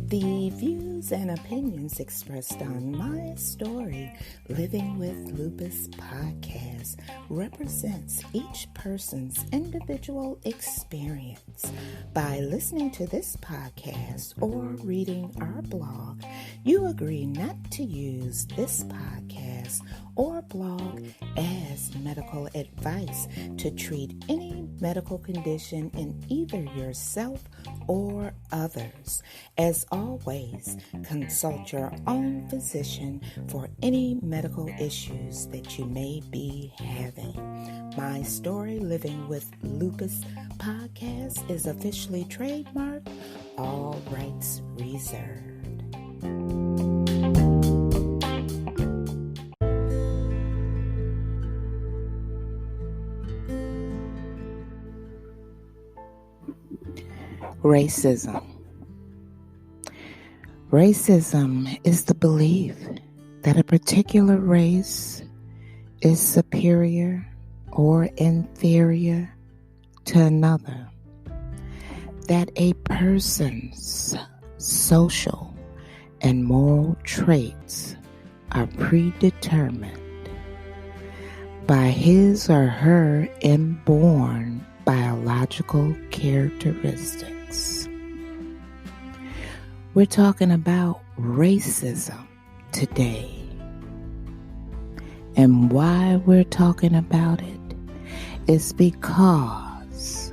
The views and opinions expressed on My Story Living with Lupus podcast represents each person's individual experience. By listening to this podcast or reading our blog, you agree not to use this podcast or blog as medical advice to treat any medical condition in either yourself or others. As always, consult your own physician for any medical issues that you may be having. My Story Living with Lupus podcast is officially trademarked, all rights reserved. Racism. Racism is the belief that a particular race is superior or inferior to another, that a person's social and moral traits are predetermined by his or her inborn biological characteristics. We're talking about racism today. And why we're talking about it is because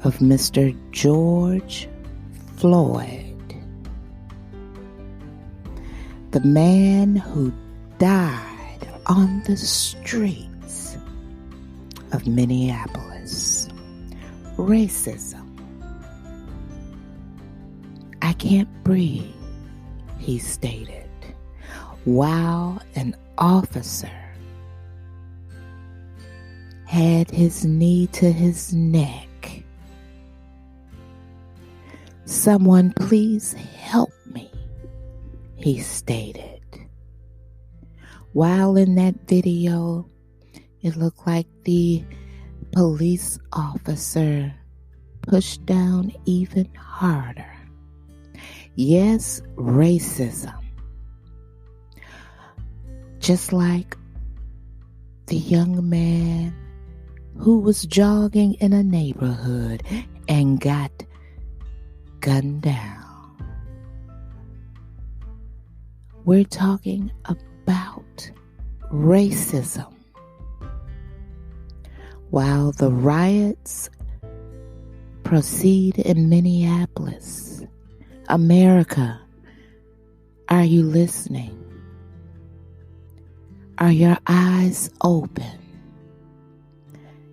of Mr. George Floyd, the man who died on the streets of Minneapolis. Racism. I can't breathe, he stated, while an officer had his knee to his neck. Someone please help me, he stated. While in that video, it looked like the police officer pushed down even harder. Yes, racism. Just like the young man who was jogging in a neighborhood and got gunned down. We're talking about racism. While the riots proceed in Minneapolis, America, are you listening? Are your eyes open?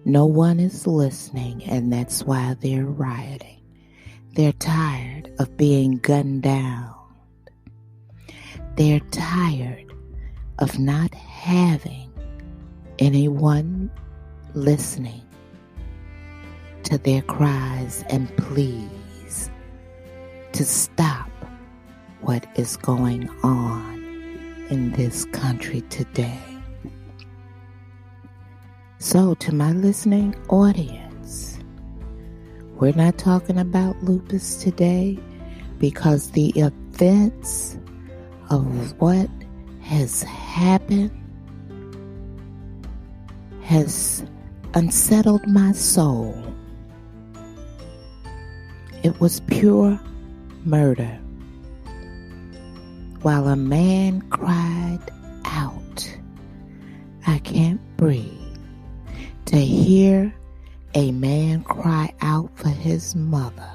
No one is listening, and that's why they're rioting. They're tired of being gunned down. They're tired of not having anyone listening to their cries and pleas to stop what is going on in this country today. So, to my listening audience, we're not talking about lupus today because the events of what has happened has unsettled my soul. It was pure murder. While a man cried out, I can't breathe. To hear a man cry out for his mother,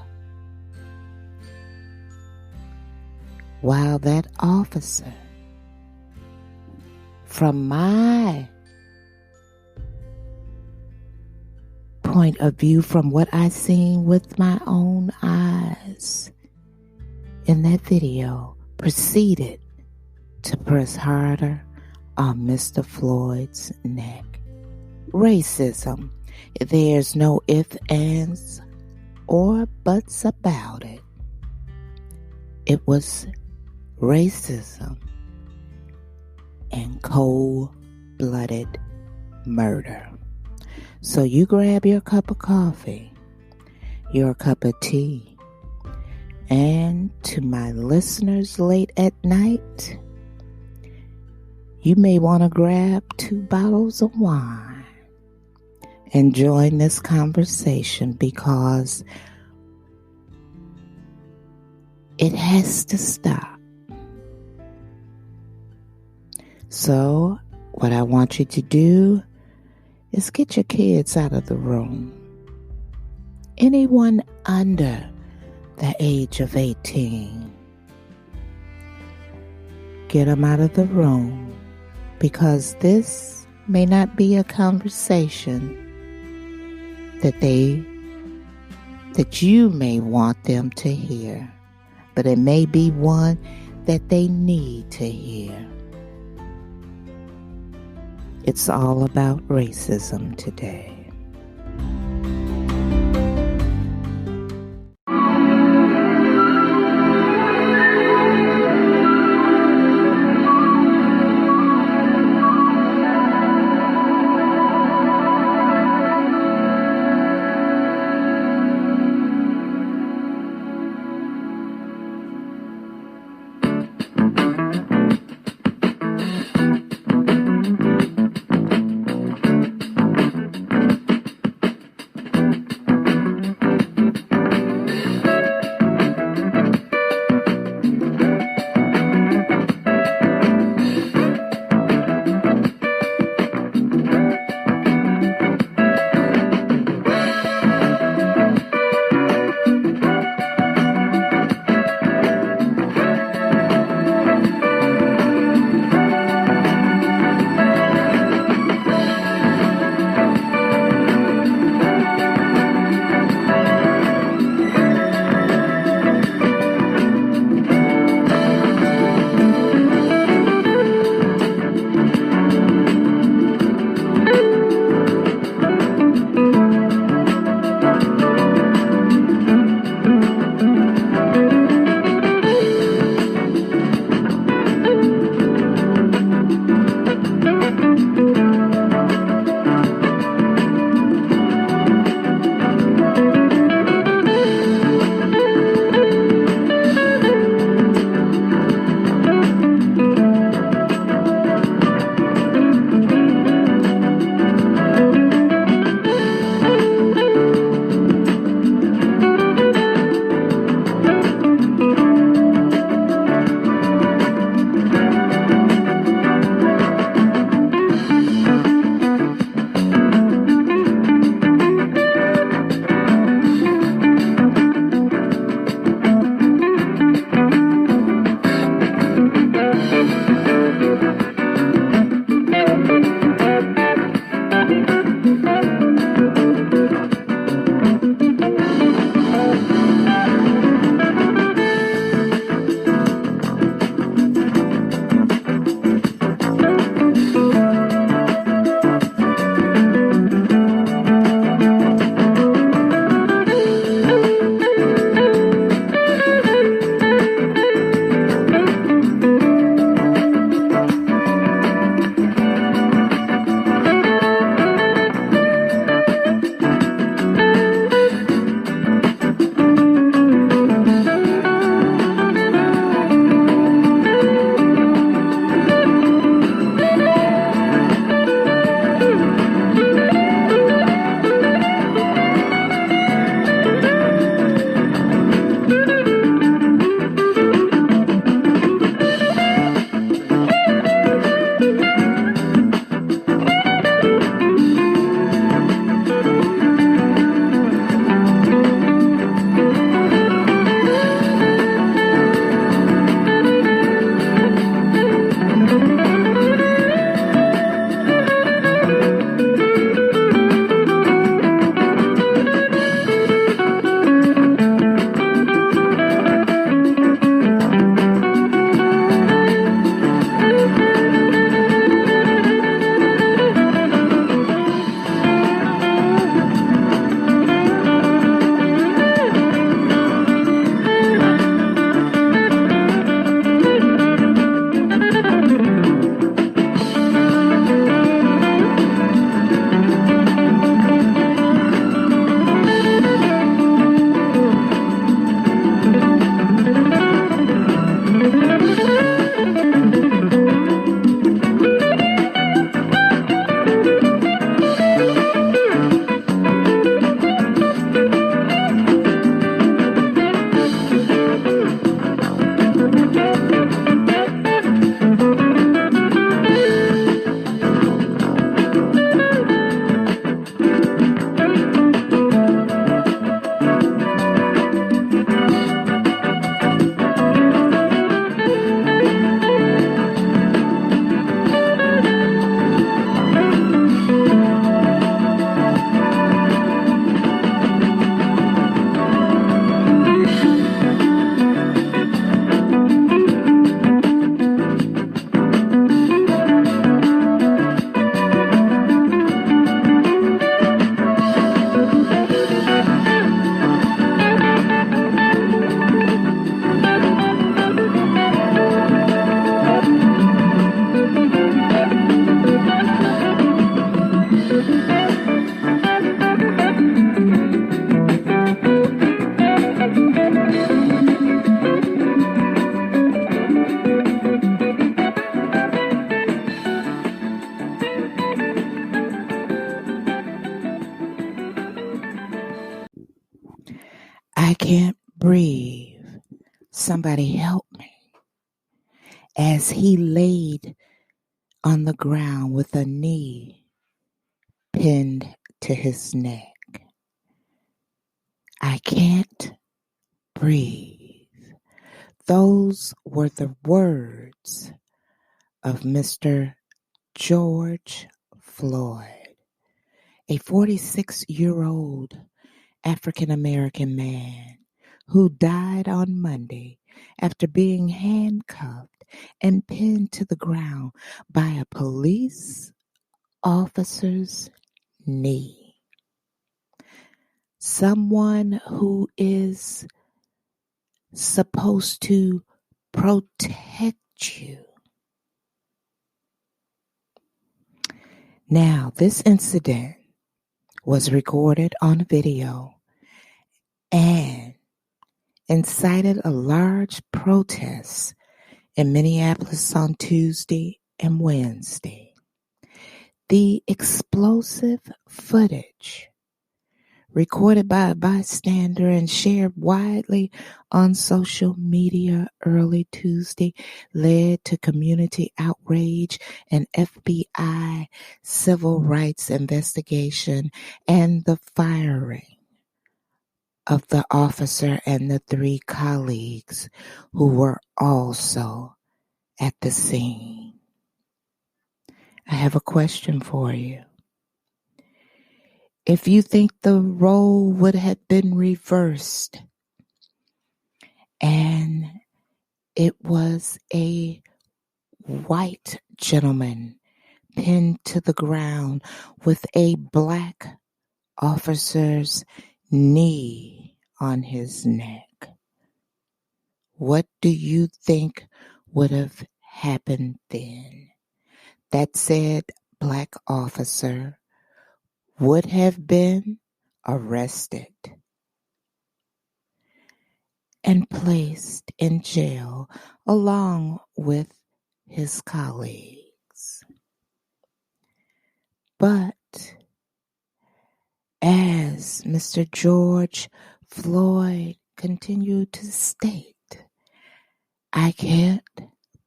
while that officer, from my point of view, from what I seen with my own eyes in that video, proceeded to press harder on Mr. Floyd's neck. Racism. There's no ifs, ands, or buts about it. It was racism and cold-blooded murder. So you grab your cup of coffee your cup of tea. And to my listeners late at night, you may want to grab 2 bottles of wine and join this conversation because it has to stop. So, what I want you to do is get your kids out of the room. Anyone under the age of 18, get them out of the room because this may not be a conversation that you may want them to hear, but it may be one that they need to hear. It's all about racism today. I can't breathe. Somebody help me. As he laid on the ground with a knee pinned to his neck. I can't breathe. Those were the words of Mr. George Floyd, a 46-year-old African-American man who died on Monday after being handcuffed and pinned to the ground by a police officer's knee. Someone who is supposed to protect you. Now, this incident was recorded on video and incited a large protest in Minneapolis on Tuesday and Wednesday. The explosive footage, recorded by a bystander and shared widely on social media early Tuesday, led to community outrage and FBI civil rights investigation and the firing of the officer and the 3 colleagues who were also at the scene. I have a question for you. If you think the role would have been reversed and it was a white gentleman pinned to the ground with a black officer's knee on his neck, what do you think would have happened then? That said black officer would have been arrested and placed in jail along with his colleagues. But as Mr. George Floyd continued to state, I can't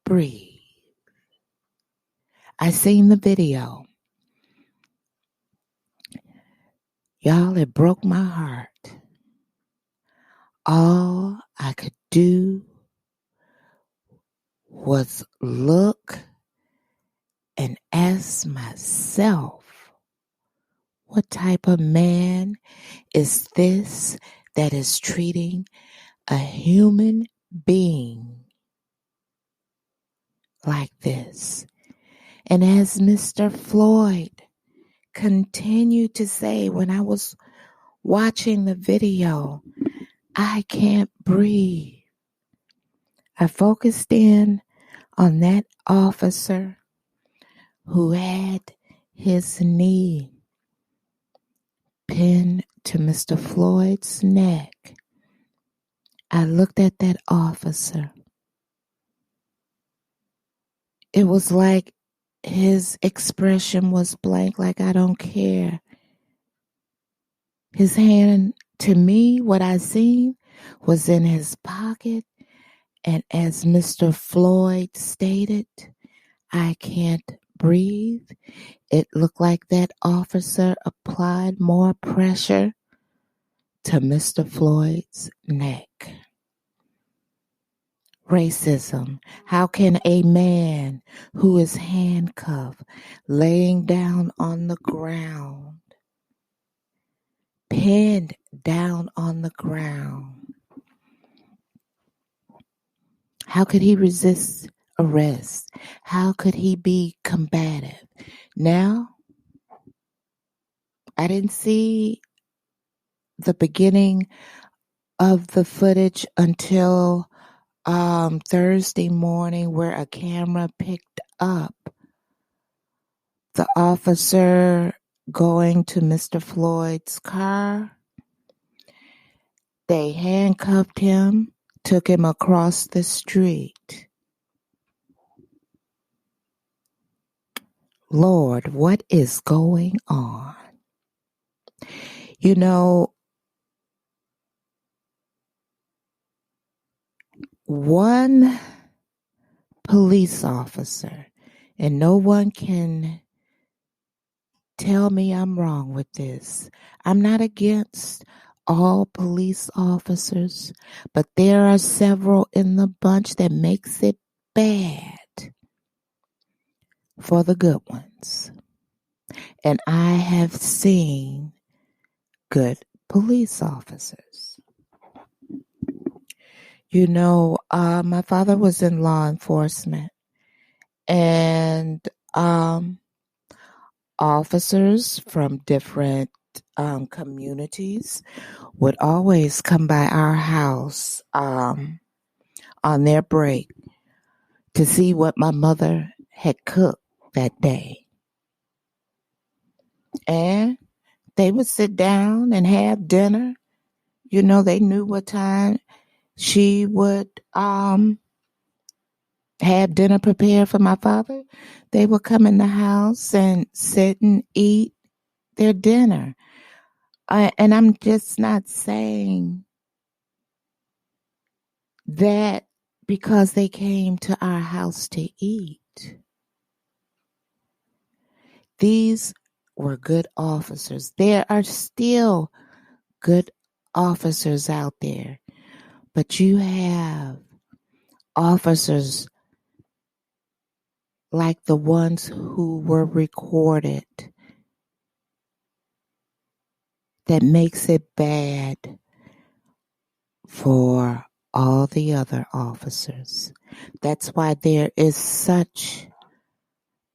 breathe. I seen the video. Y'all, it broke my heart. All I could do was look and ask myself, what type of man is this that is treating a human being like this? And as Mr. Floyd continued to say when I was watching the video, I can't breathe. I focused in on that officer who had his knee pinned to Mr. Floyd's neck. I looked at that officer. It was like his expression was blank, like I don't care. His hand, to me, what I seen was in his pocket. And as Mr. Floyd stated, I can't breathe. It looked like that officer applied more pressure to Mr. Floyd's neck. Racism. How can a man who is handcuffed, laying down on the ground, pinned down on the ground, how could he resist arrest? How could he be combative? Now, I didn't see the beginning of the footage until Thursday morning, where a camera picked up the officer going to Mr. Floyd's car. They handcuffed him, took him across the street. Lord, what is going on? You know, one police officer, and no one can tell me I'm wrong with this. I'm not against all police officers, but there are several in the bunch that makes it bad for the good ones. And I have seen good police officers. You know, my father was in law enforcement, and officers from different communities would always come by our house on their break to see what my mother had cooked that day. And they would sit down and have dinner. You know, they knew what time she would have dinner prepared for my father. They would come in the house and sit and eat their dinner. And I'm just not saying that because they came to our house to eat. These were good officers. There are still good officers out there, but you have officers like the ones who were recorded that makes it bad for all the other officers. That's why there is such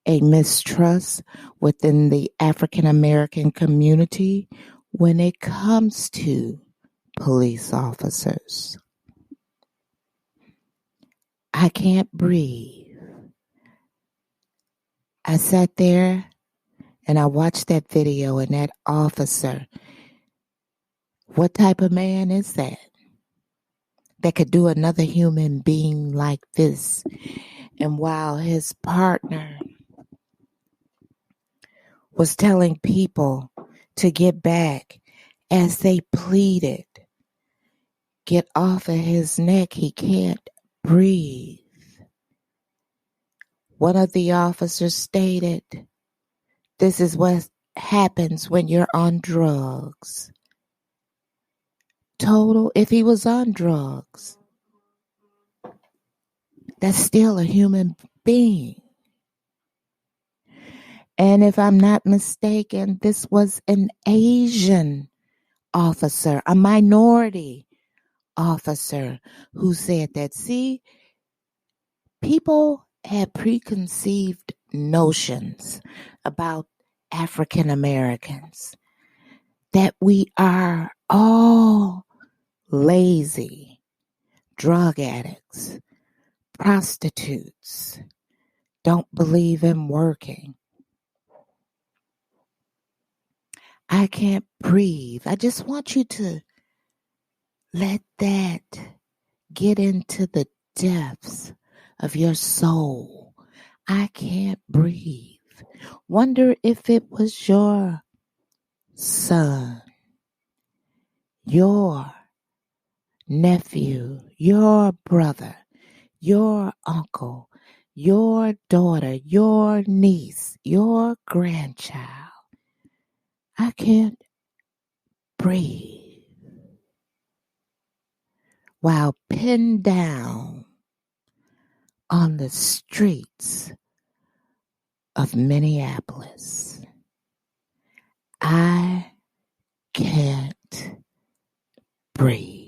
a mistrust within the African American community when it comes to police officers. I can't breathe. I sat there and I watched that video, and that officer, what type of man is that could do another human being like this? And while his partner was telling people to get back as they pleaded, get off of his neck, he can't breathe. One of the officers stated, "This is what happens when you're on drugs." Total, if he was on drugs, that's still a human being. And if I'm not mistaken, this was an Asian officer, a minority officer who said that. See, people have preconceived notions about African Americans, that we are all lazy, drug addicts, prostitutes, don't believe in working. I can't breathe. I just want you to let that get into the depths of your soul. I can't breathe. Wonder if it was your son, your nephew, your brother, your uncle, your daughter, your niece, your grandchild. I can't breathe while pinned down on the streets of Minneapolis. I can't breathe.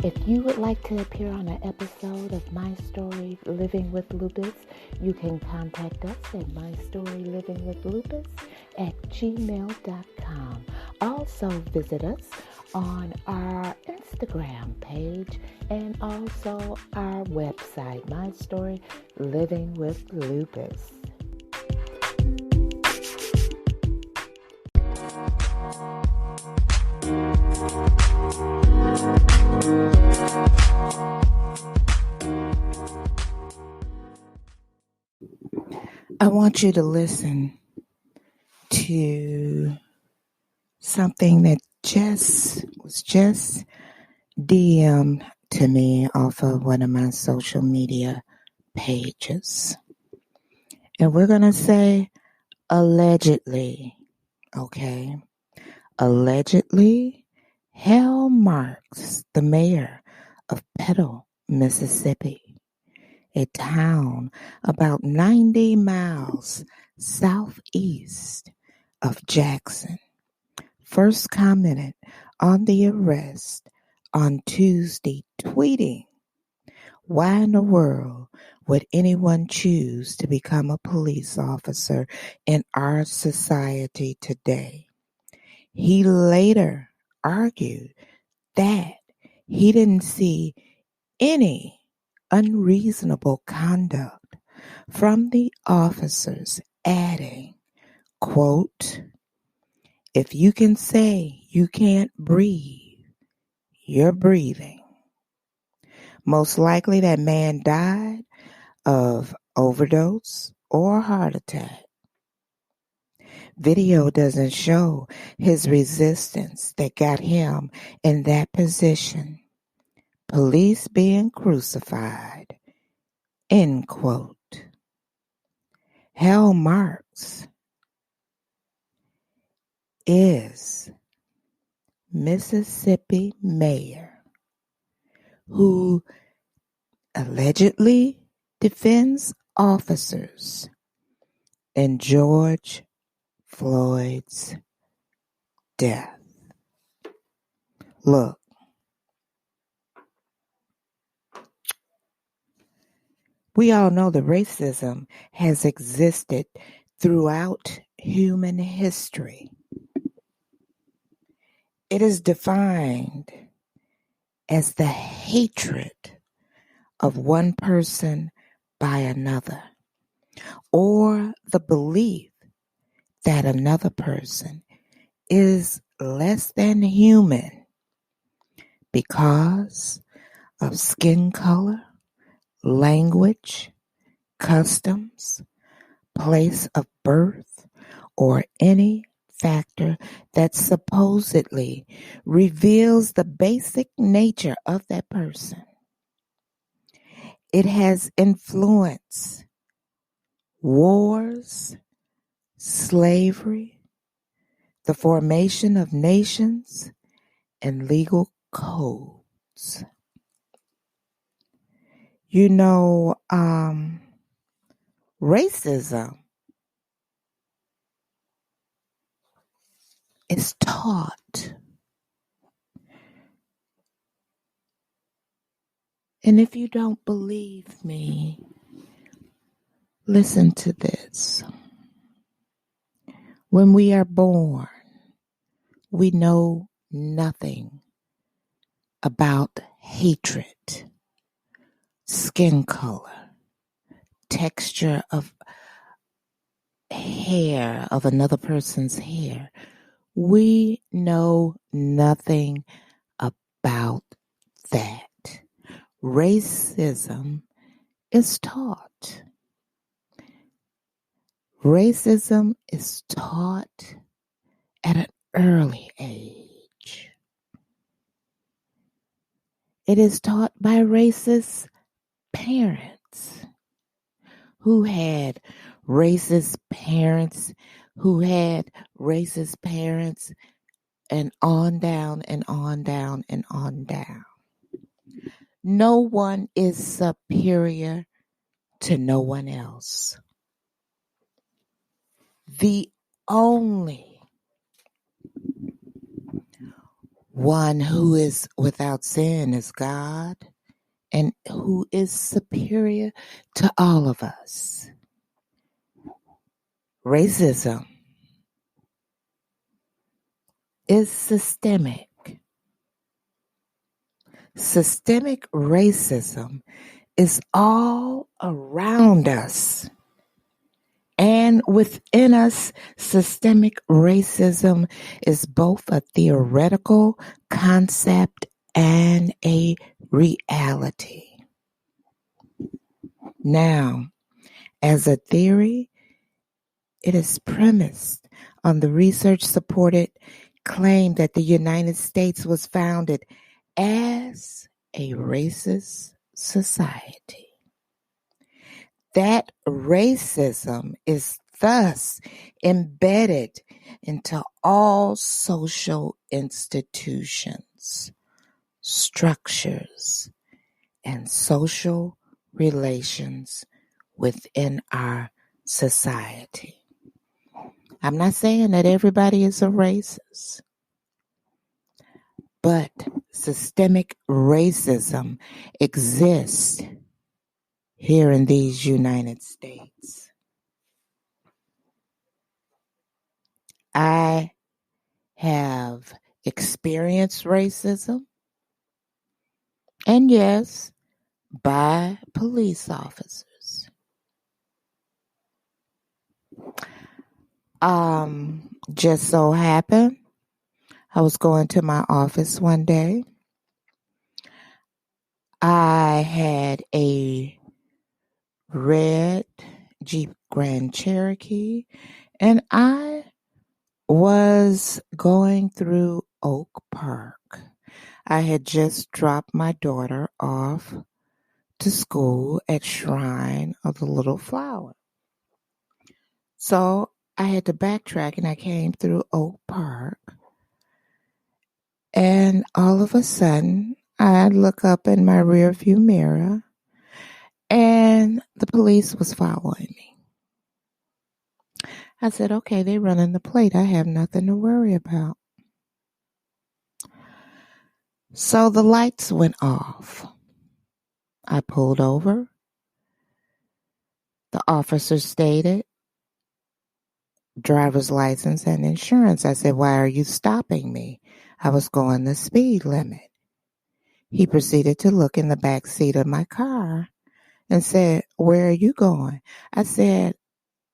If you would like to appear on an episode of My Story Living with Lupus, you can contact us at mystorylivingwithlupus@gmail.com. Also visit us on our Instagram page and also our website, My Story Living with Lupus. I want you to listen to something that was just DM'd to me off of one of my social media pages. And we're going to say allegedly, okay? Allegedly, Hal Marks, the mayor of Petal, Mississippi, a town about 90 miles southeast of Jackson, first commented on the arrest on Tuesday, tweeting, "Why in the world would anyone choose to become a police officer in our society today?" He later argued that he didn't see any unreasonable conduct from the officers, adding, quote, "If you can say you can't breathe, you're breathing. Most likely that man died of overdose or heart attack. Video doesn't show his resistance that got him in that position. Police being crucified," end quote. Hal Marks is Mississippi mayor who allegedly defends officers in George Floyd's death. Look, we all know that racism has existed throughout human history. It is defined as the hatred of one person by another, or the belief that another person is less than human because of skin color, language, customs, place of birth, or any factor that supposedly reveals the basic nature of that person. It has influenced wars, slavery, the formation of nations, and legal codes. You know, racism is taught. And if you don't believe me, listen to this. When we are born, we know nothing about hatred, skin color, texture of hair, of another person's hair. We know nothing about that. Racism is taught. Racism is taught at an early age. It is taught by racist parents who had racist parents who had racist parents, and on down and on down and on down. No one is superior to no one else. The only one who is without sin is God, and who is superior to all of us. Racism is systemic. Systemic racism is all around us. And within us, systemic racism is both a theoretical concept and a reality. Now, as a theory, it is premised on the research-supported claim that the United States was founded as a racist society. That racism is thus embedded into all social institutions, structures, and social relations within our society. I'm not saying that everybody is a racist, but systemic racism exists here in these United States. I have experienced racism, and yes, by police officers. Just so happened, I was going to my office one day. I had a red Jeep Grand Cherokee, and I was going through Oak Park. I had just dropped my daughter off to school at Shrine of the Little Flower. So I had to backtrack, and I came through Oak Park. And all of a sudden, I look up in my rearview mirror, and the police was following me. I said, okay, they're running the plate. I have nothing to worry about. So the lights went off. I pulled over. The officer stated, driver's license and insurance. I said, why are you stopping me? I was going the speed limit. He proceeded to look in the back seat of my car and said, where are you going? I said,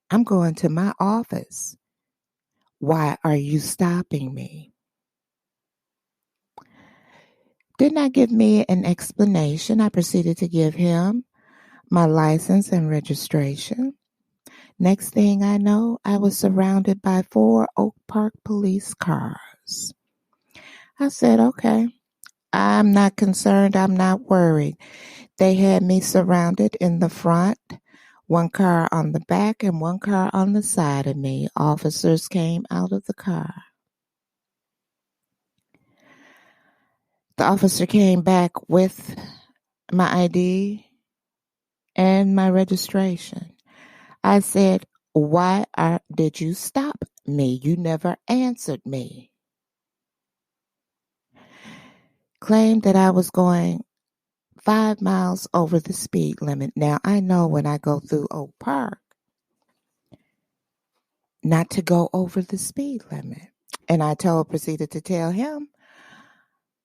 I'm going to my office. Why are you stopping me? Did not give me an explanation. I proceeded to give him my license and registration. Next thing I know, I was surrounded by 4 Oak Park police cars. I said, okay, I'm not concerned. I'm not worried. They had me surrounded in the front, 1 car on the back and 1 car on the side of me. Officers came out of the car. The officer came back with my ID and my registration. I said, why did you stop me? You never answered me. Claimed that I was going 5 miles over the speed limit. Now, I know when I go through Oak Park, not to go over the speed limit. And I proceeded to tell him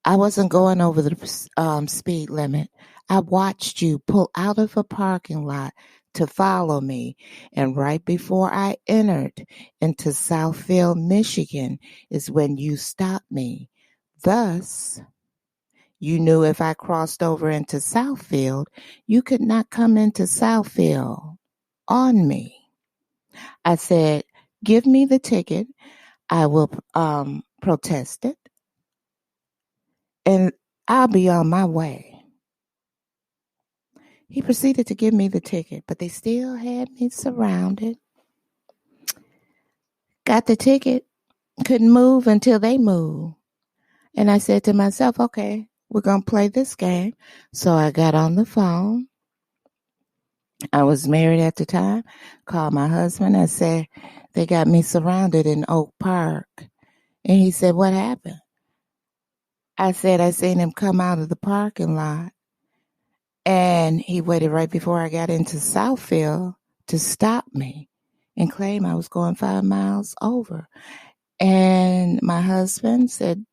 I wasn't going over the speed limit. I watched you pull out of a parking lot to follow me. And right before I entered into Southfield, Michigan, is when you stopped me. Thus, you knew if I crossed over into Southfield, you could not come into Southfield on me. I said, give me the ticket. I will protest it. And I'll be on my way. He proceeded to give me the ticket, but they still had me surrounded. Got the ticket, couldn't move until they moved. And I said to myself, okay, we're going to play this game. So I got on the phone. I was married at the time. Called my husband. I said, they got me surrounded in Oak Park. And he said, what happened? I said, I seen him come out of the parking lot. And he waited right before I got into Southfield to stop me and claim I was going 5 miles over. And my husband said,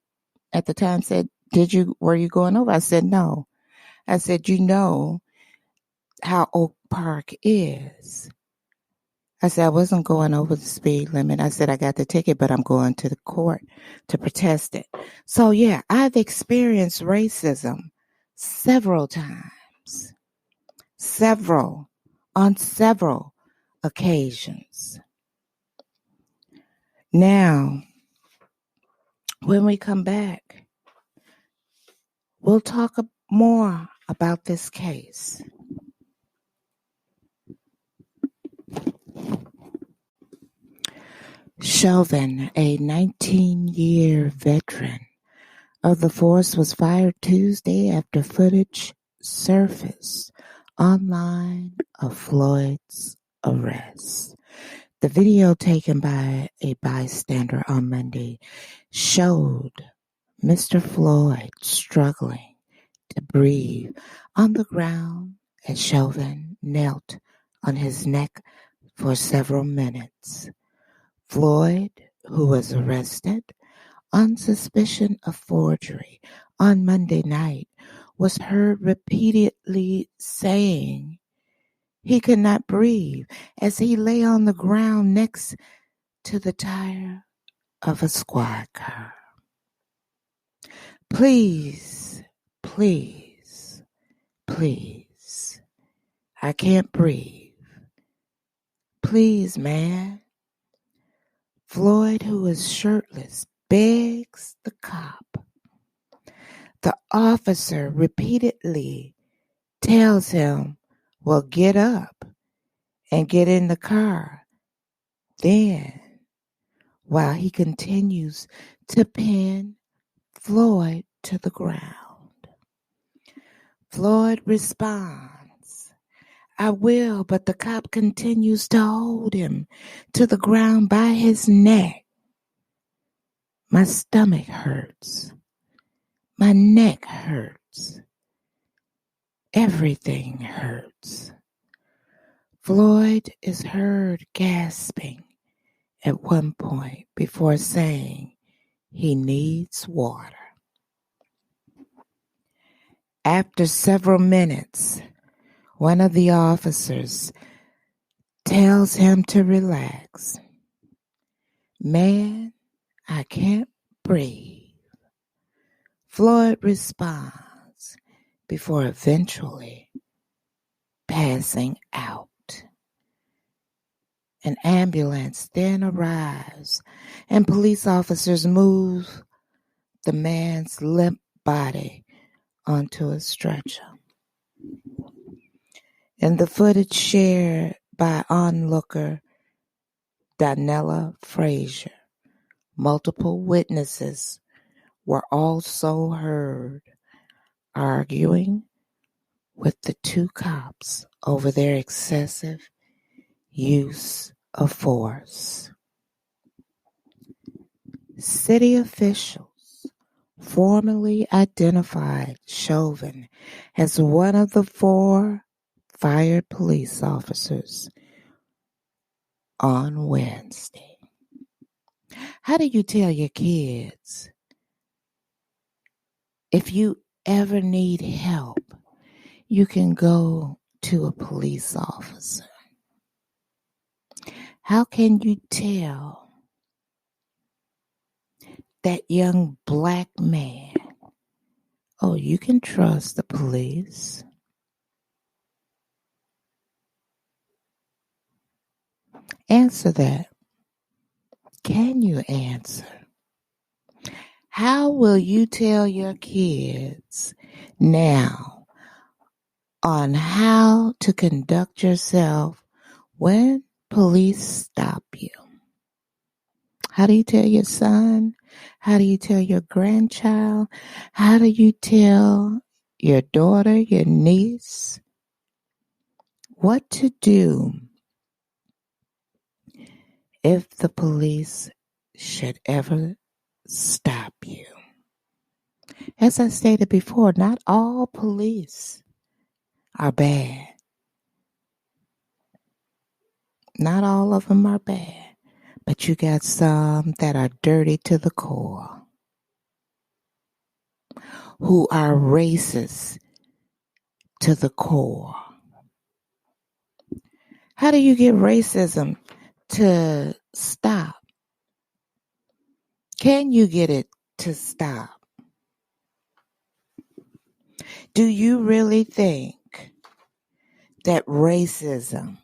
at the time said, were you going over? I said, no. I said, you know how Oak Park is. I said I wasn't going over the speed limit. I said I got the ticket, but I'm going to the court to protest it. So yeah, I've experienced racism several times, on several occasions. Now, when we come back, we'll talk more about this case. Chauvin, a 19-year veteran of the force, was fired Tuesday after footage surfaced online of Floyd's arrest. The video taken by a bystander on Monday showed Mr. Floyd struggling to breathe on the ground as Chauvin knelt on his neck for several minutes. Floyd, who was arrested on suspicion of forgery on Monday night, was heard repeatedly saying he could not breathe as he lay on the ground next to the tire of a squad car. Please, please, please, I can't breathe. Please, man. Floyd, who is shirtless, begs the cop. The officer repeatedly tells him, well, get up and get in the car. Then, while he continues to pin Floyd to the ground, Floyd responds, I will, but the cop continues to hold him to the ground by his neck. My stomach hurts. My neck hurts. Everything hurts. Floyd is heard gasping at one point before saying he needs water. After several minutes, one of the officers tells him to relax. Man, I can't breathe. Floyd responds before eventually passing out. An ambulance then arrives and police officers move the man's limp body onto a stretcher. In the footage shared by onlooker Daniela Frazier, multiple witnesses were also heard arguing with the two cops over their excessive use of force. City officials formally identified Chauvin as one of the 4 fired police officers on Wednesday. How do you tell your kids if you ever need help, you can go to a police officer? How can you tell that young black man, oh, you can trust the police? Answer that. Can you answer? How will you tell your kids now on how to conduct yourself when police stop you? How do you tell your son? How do you tell your grandchild? How do you tell your daughter, your niece, what to do if the police should ever stop you? As I stated before, not all police are bad. Not all of them are bad. But you got some that are dirty to the core, who are racist to the core. How do you get racism to stop? Can you get it to stop? Do you really think that racism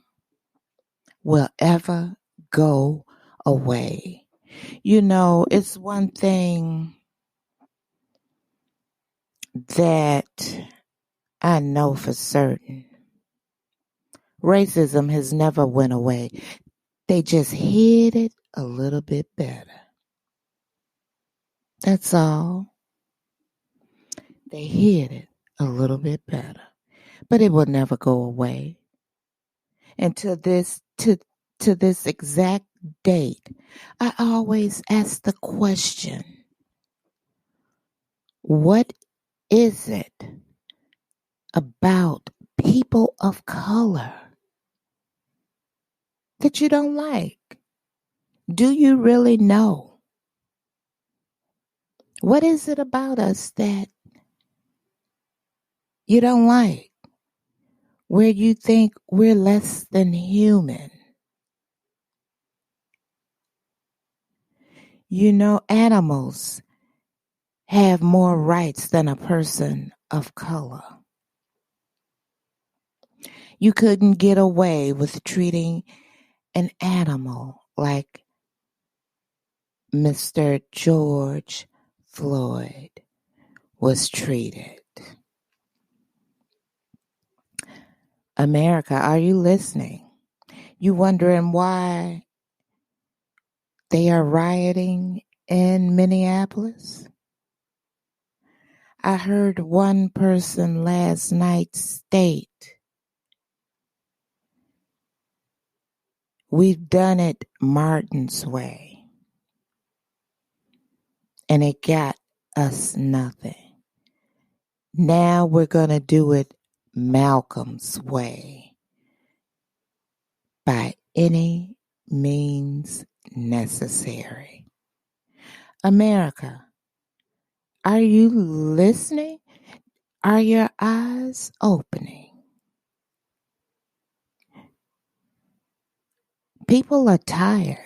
will ever go away? You know, it's one thing that I know for certain. Racism has never went away. They just hid it a little bit better. That's all. They hid it a little bit better. But it will never go away. And to this exact date, I always ask the question, what is it about people of color that you don't like? Do you really know? What is it about us that you don't like? Where you think we're less than human? You know, animals have more rights than a person of color. You couldn't get away with treating an animal like Mr. George Floyd was treated. America, are you listening? You wondering why they are rioting in Minneapolis? I heard one person last night state, we've done it Martin's way, and it got us nothing. Now we're going to do it Malcolm's way, by any means necessary. America, are you listening? Are your eyes opening? People are tired.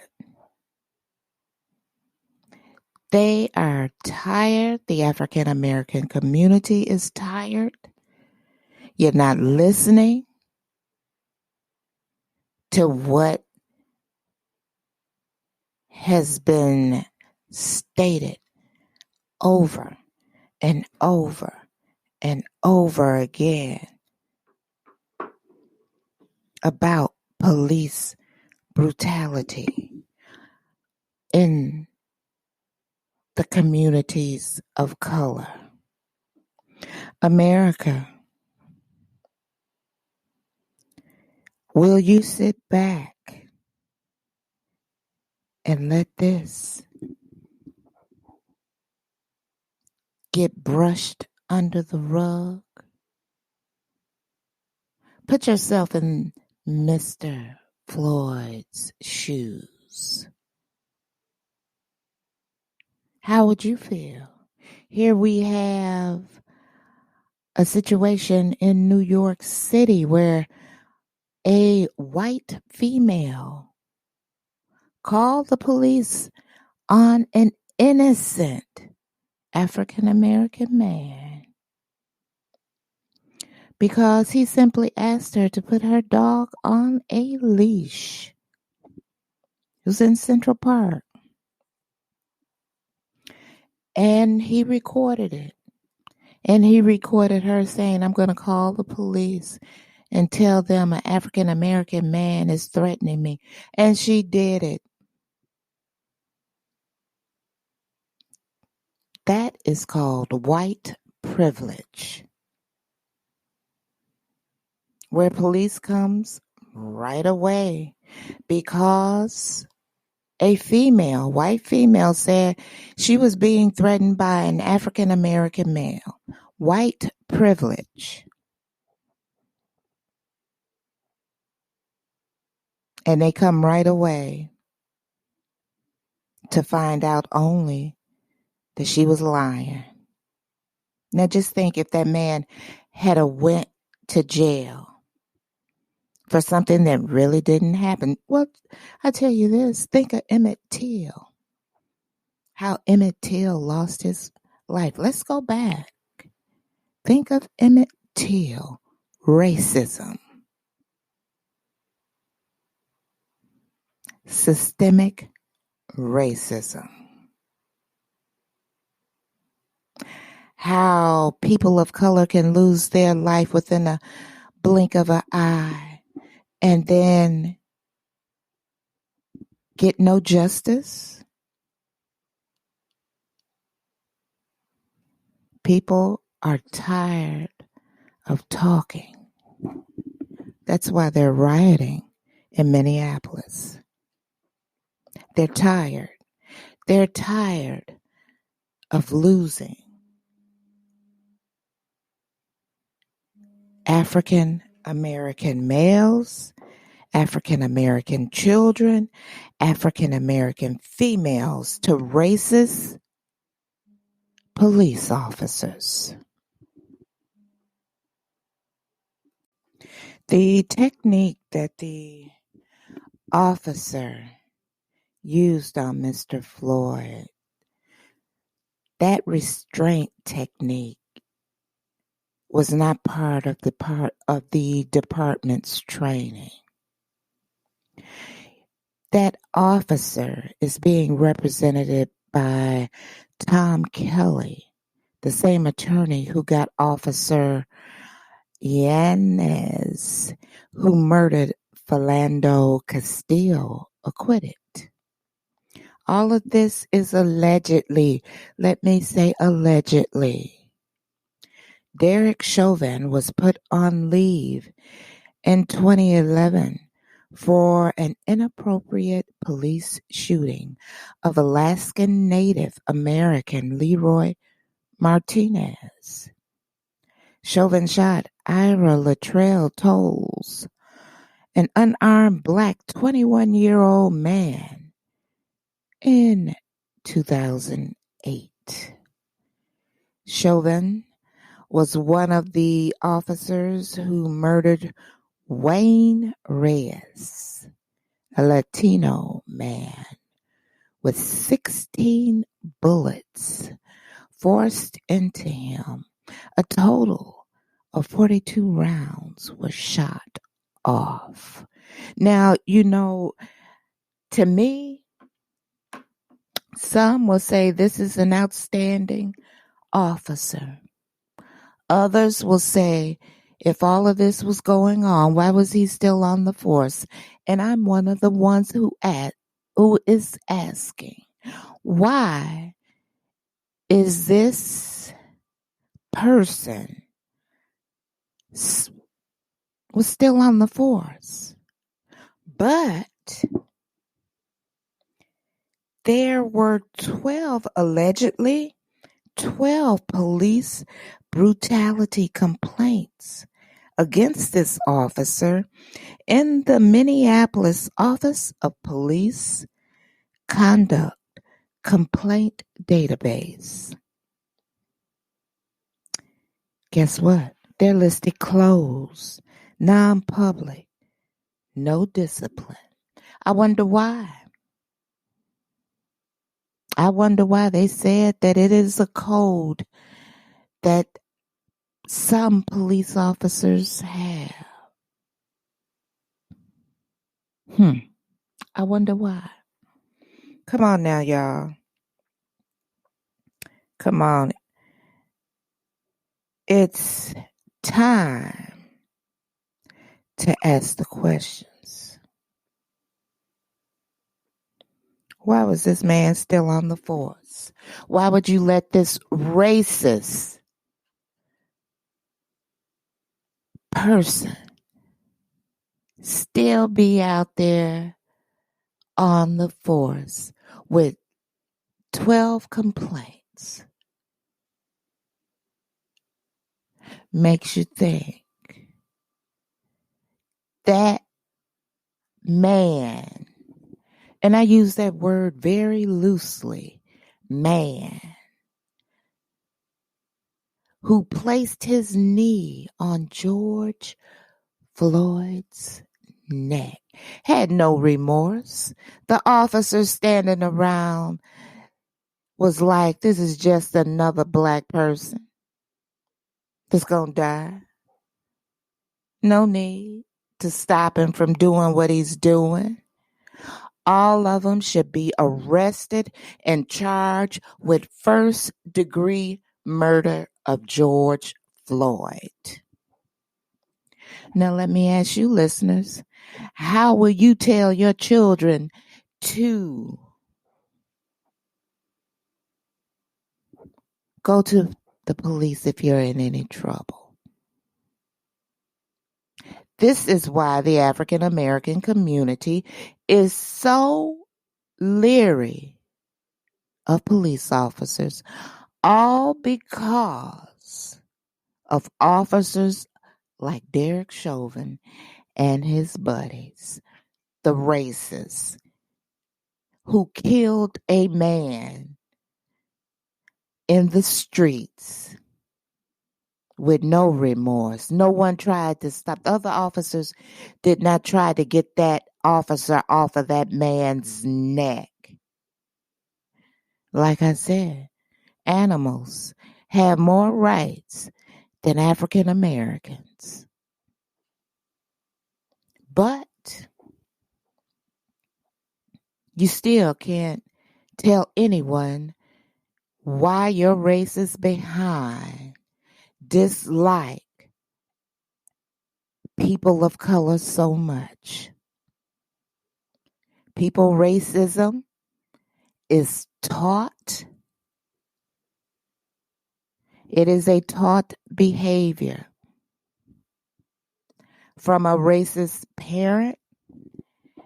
They are tired. The African American community is tired. You're not listening to what has been stated over and over and over again about police brutality in the communities of color. America, will you sit back and let this get brushed under the rug? Put yourself in Mr. Floyd's shoes. How would you feel? Here we have a situation in New York City where a white female called the police on an innocent African American man because he simply asked her to put her dog on a leash. It was in Central Park. And he recorded it. And he recorded her saying, I'm going to call the police and tell them an African American man is threatening me. And she did it. That is called white privilege, where police comes right away because a white female said she was being threatened by an African American male. White privilege. And they come right away to find out only that she was lying. Now just think if that man had went to jail for something that really didn't happen. Well, I tell you this, think of Emmett Till, how Emmett Till lost his life. Let's go back. Think of Emmett Till, racism, systemic racism. How people of color can lose their life within a blink of an eye and then get no justice. People are tired of talking. That's why they're rioting in Minneapolis. They're tired. They're tired of losing African American males, African American children, African American females to racist police officers. The technique that the officer used on Mr. Floyd, that restraint technique, was not part of the department's training. That officer is being represented by Tom Kelly, the same attorney who got Officer Yanez, who murdered Philando Castile, acquitted. All of this is allegedly. Let me say allegedly. Derek Chauvin was put on leave in 2011 for an inappropriate police shooting of Alaskan Native American Leroy Martinez. Chauvin shot Ira Latrell Tolles, an unarmed black 21-year-old man, in 2008. Chauvin was one of the officers who murdered Wayne Reyes, a Latino man, with 16 bullets forced into him. A total of 42 rounds were shot off. Now, to me, some will say this is an outstanding officer. Others will say, if all of this was going on, why was he still on the force? And I'm one of the ones who is asking, why is this person was still on the force? But there were allegedly 12 police brutality complaints against this officer in the Minneapolis Office of Police Conduct Complaint Database. Guess what? They're listed closed, non-public, no discipline. I wonder why. They said that it is a code that some police officers have. I wonder why. Come on now, y'all. Come on. It's time to ask the questions. Why was this man still on the force? Why would you let this racist person still be out there on the force with 12 complaints? Makes you think that man, and I use that word very loosely, man, who placed his knee on George Floyd's neck. Had no remorse. The officers standing around was like, this is just another black person that's gonna die. No need to stop him from doing what he's doing. All of them should be arrested and charged with first-degree murder of George Floyd. Now, let me ask you, listeners, how will you tell your children to go to the police if you're in any trouble? This is why the African American community is so leery of police officers, all because of officers like Derek Chauvin and his buddies, the racists, who killed a man in the streets with no remorse. No one tried to stop. The other officers did not try to get that officer off of that man's neck. Like I said, animals have more rights than African Americans. But you still can't tell anyone why your race is behind dislike people of color so much. People racism is taught. It is a taught behavior from a racist parent,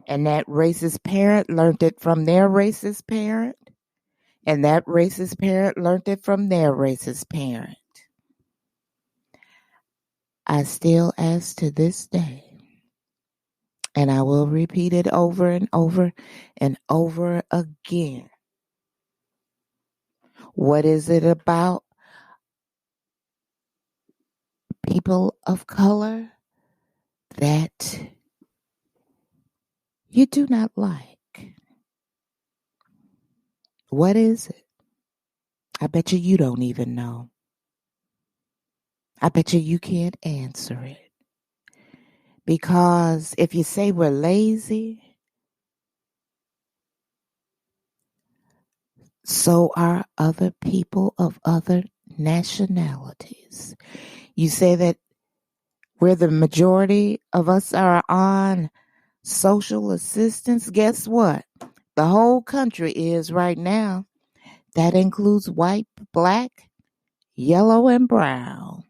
and that racist parent learned it from their racist parent, and that racist parent learned it from their racist parent. I still ask to this day, and I will repeat it over and over and over again. What is it about people of color that you do not like? What is it? I bet you don't even know. I bet you can't answer it. Because if you say we're lazy, so are other people of other nationalities. You say that where the majority of us are on social assistance, guess what? The whole country is right now. That includes white, black, yellow, and brown.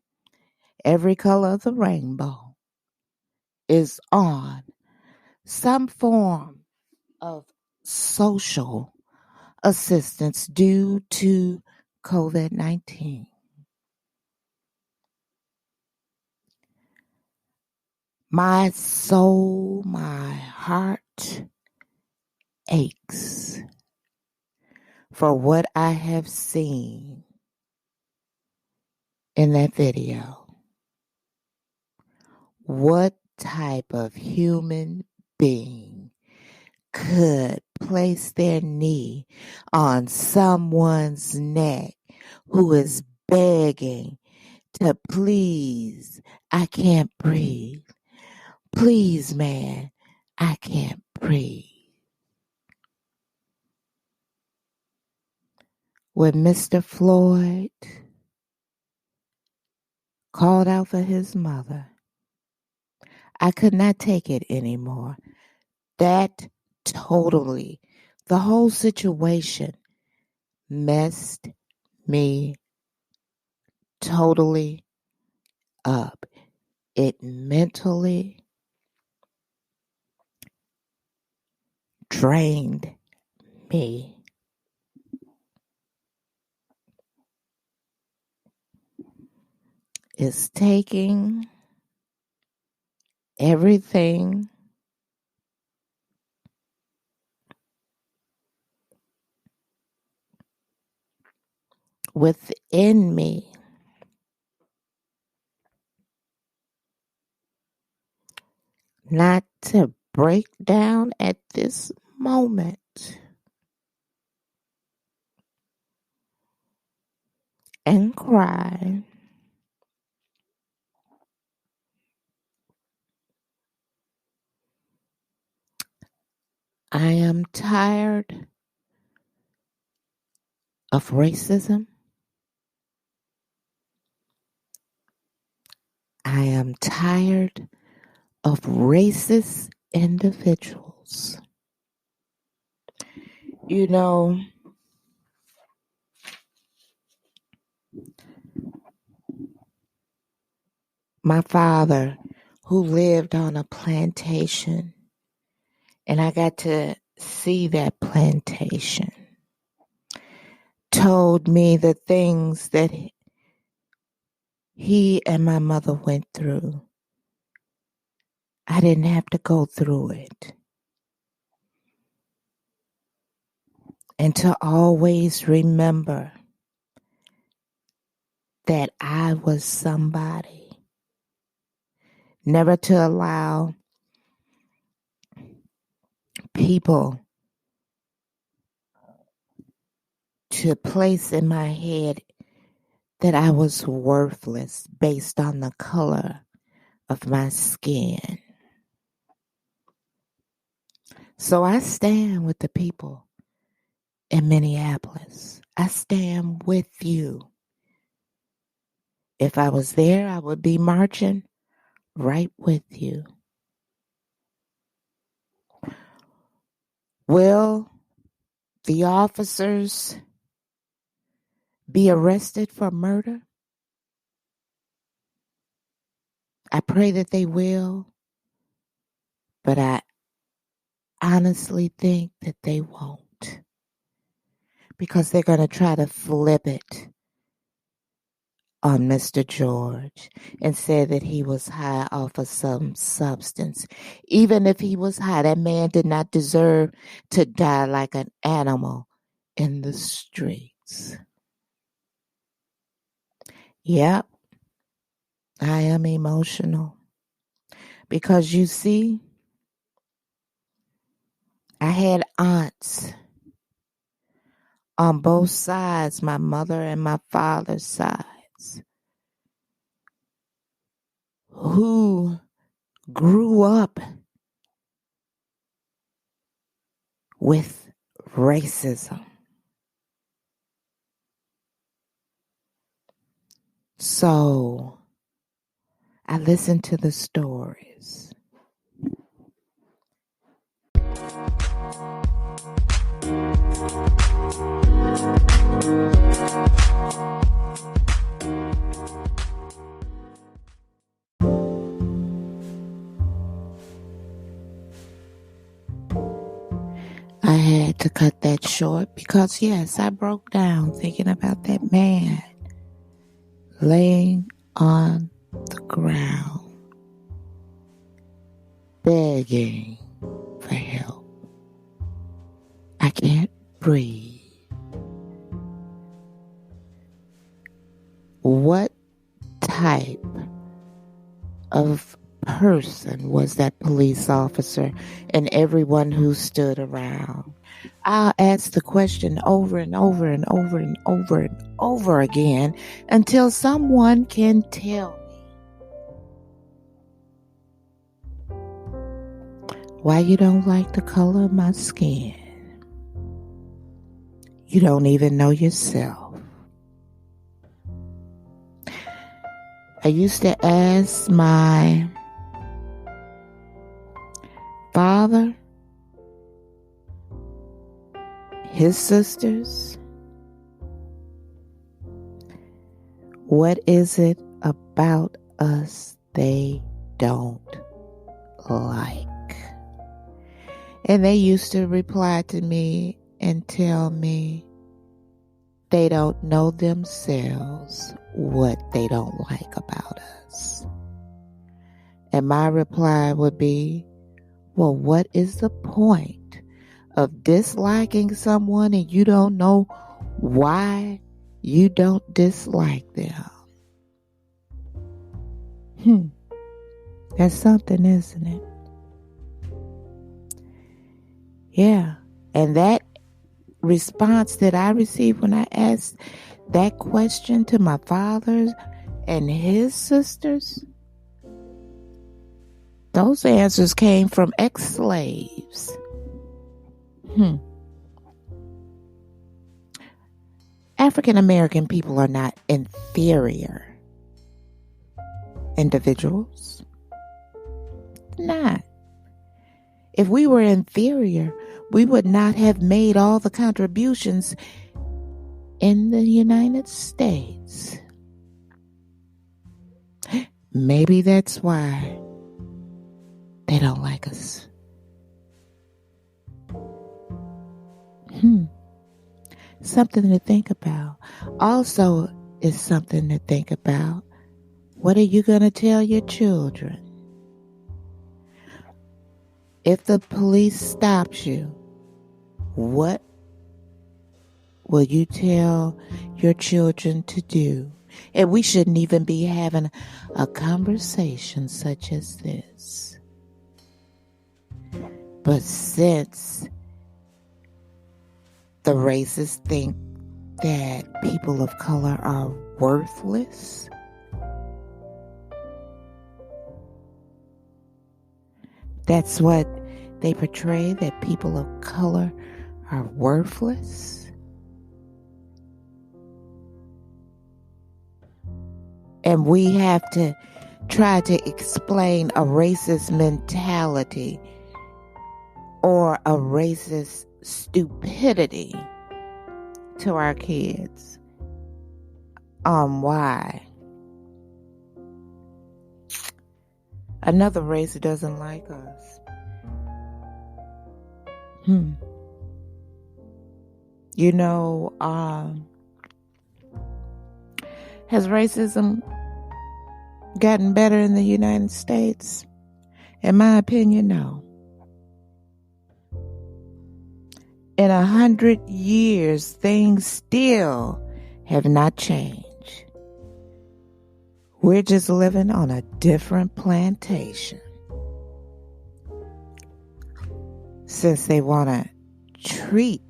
Every color of the rainbow is on some form of social assistance due to COVID-19. My soul, my heart aches for what I have seen in that video. What type of human being could place their knee on someone's neck who is begging to please, I can't breathe. Please, man, I can't breathe. When Mr. Floyd called out for his mother, I could not take it anymore. That totally, the whole situation messed me totally up. It mentally drained me. It's taking everything within me not to break down at this moment and cry. I am tired of racism. I am tired of racist individuals. You know, my father, who lived on a plantation, and I got to see that plantation, told me the things that he and my mother went through. I didn't have to go through it. And to always remember that I was somebody. Never to allow people to place in my head that I was worthless based on the color of my skin. So I stand with the people in Minneapolis. I stand with you. If I was there, I would be marching right with you. Will the officers be arrested for murder? I pray that they will, but I honestly think that they won't, because they're going to try to flip it on Mr. George and say that he was high off of some substance. Even if he was high, that man did not deserve to die like an animal in the streets. Yep, I am emotional because you see, I had aunts on both sides, my mother and my father's sides, who grew up with racism. So I listened to the stories. I had to cut that short because, yes, I broke down thinking about that man laying on the ground, begging for help. I can't breathe. What type of person was that police officer and everyone who stood around? I'll ask the question over and over and over and over and over again until someone can tell me why you don't like the color of my skin. You don't even know yourself. I used to ask my father, his sisters, what is it about us they don't like? And they used to reply to me and tell me they don't know themselves what they don't like about us. And my reply would be, well, what is the point of disliking someone and you don't know why you don't dislike them? That's something, isn't it? Yeah. And that response that I received when I asked that question to my father and his sisters, those answers came from ex-slaves. African American people are not inferior individuals. Not. If we were inferior, we would not have made all the contributions in the United States. Maybe that's why they don't like us. Something to think about. Also, is something to think about. What are you going to tell your children? If the police stops you, what will you tell your children to do? And we shouldn't even be having a conversation such as this. But since the racists think that people of color are worthless, that's what they portray, that people of color are worthless. And we have to try to explain a racist mentality or a racist stupidity to our kids on why another race doesn't like us. You know, has racism gotten better in the United States? In my opinion, no. In 100 years, things still have not changed. We're just living on a different plantation. Since they want to treat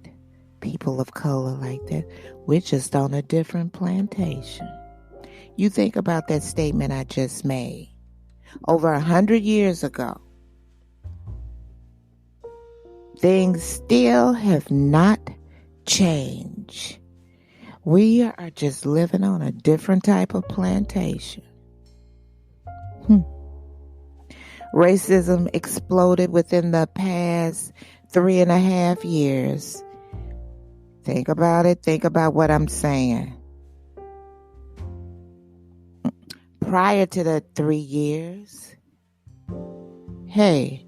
people of color like that, we're just on a different plantation. You think about that statement I just made. Over 100 years ago, things still have not changed. We are just living on a different type of plantation. Racism exploded within the past 3.5 years. Think about it. Think about what I'm saying. Prior to the 3 years, hey,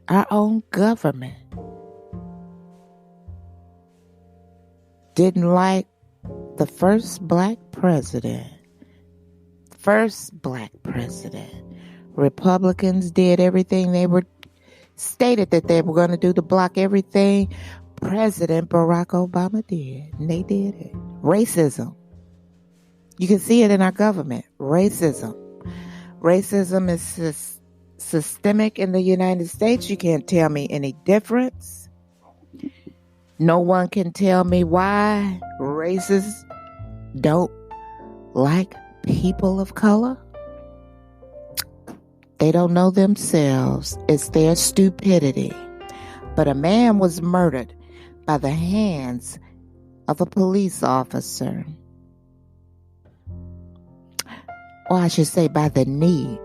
our own government didn't like the first black president. Republicans did everything they were stated that they were going to do to block everything President Barack Obama did. And they did it. Racism. You can see it in our government. Racism. Racism is systemic in the United States. You can't tell me any difference. No one can tell me why racists don't like people of color. They don't know themselves. It's their stupidity. But a man was murdered by the hands of a police officer. Or I should say by the knee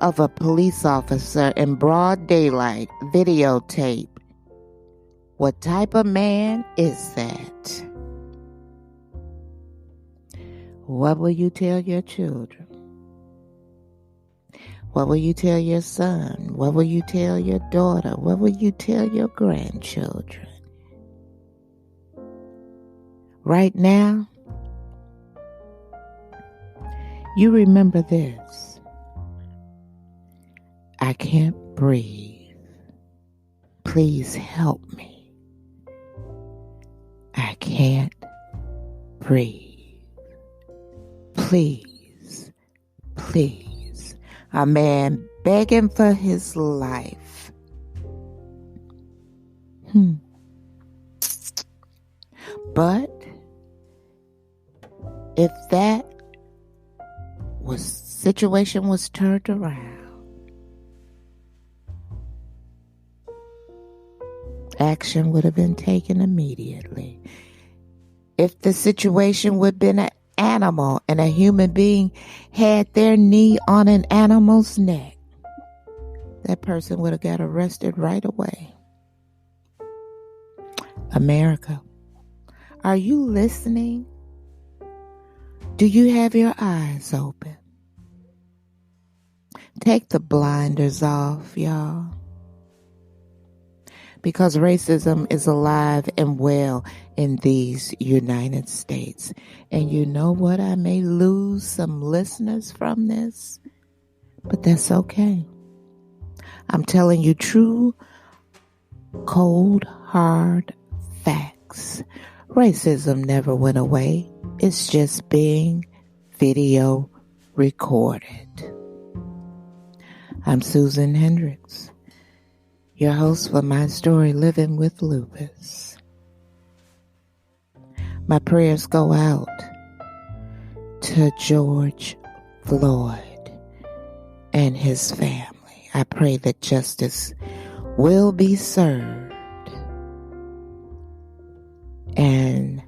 of a police officer in broad daylight, videotape. What type of man is that? What will you tell your children? What will you tell your son? What will you tell your daughter? What will you tell your grandchildren? Right now, you remember this. I can't breathe. Please help me. I can't breathe. Please, please. A man begging for his life. But if that situation was turned around, action would have been taken immediately. If the situation would have been an animal and a human being had their knee on an animal's neck, that person would have got arrested right away. America, are you listening? Do you have your eyes open? Take the blinders off, y'all. Because racism is alive and well in these United States. And you know what? I may lose some listeners from this, but that's okay. I'm telling you true, cold, hard facts. Racism never went away. It's just being video recorded. I'm Susan Hendricks, your host for my story, Living with Lupus. My prayers go out to George Floyd and his family. I pray that justice will be served and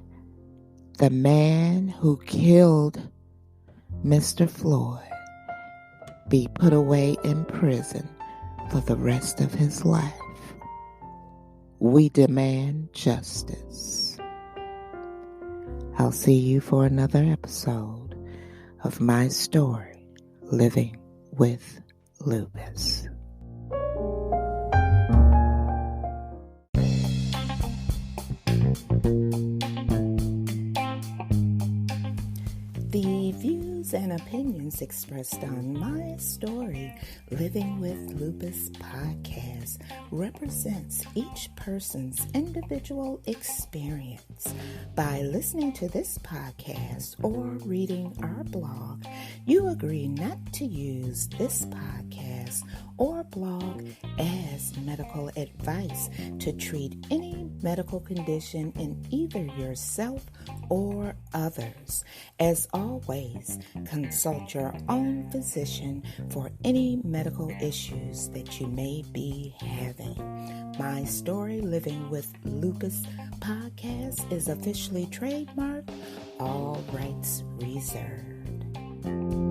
the man who killed Mr. Floyd be put away in prison for the rest of his life. We demand justice. I'll see you for another episode of my story, Living with Lupus. The views and opinions expressed on my story, Living with Lupus podcast, represents each person's individual experience. By listening to this podcast or reading our blog, you agree not to use this podcast or blog as medical advice to treat any medical condition in either yourself or others. As always, consult your own physician for any medical issues that you may be having. My story, Living with Lupus podcast, is officially trademarked, all rights reserved.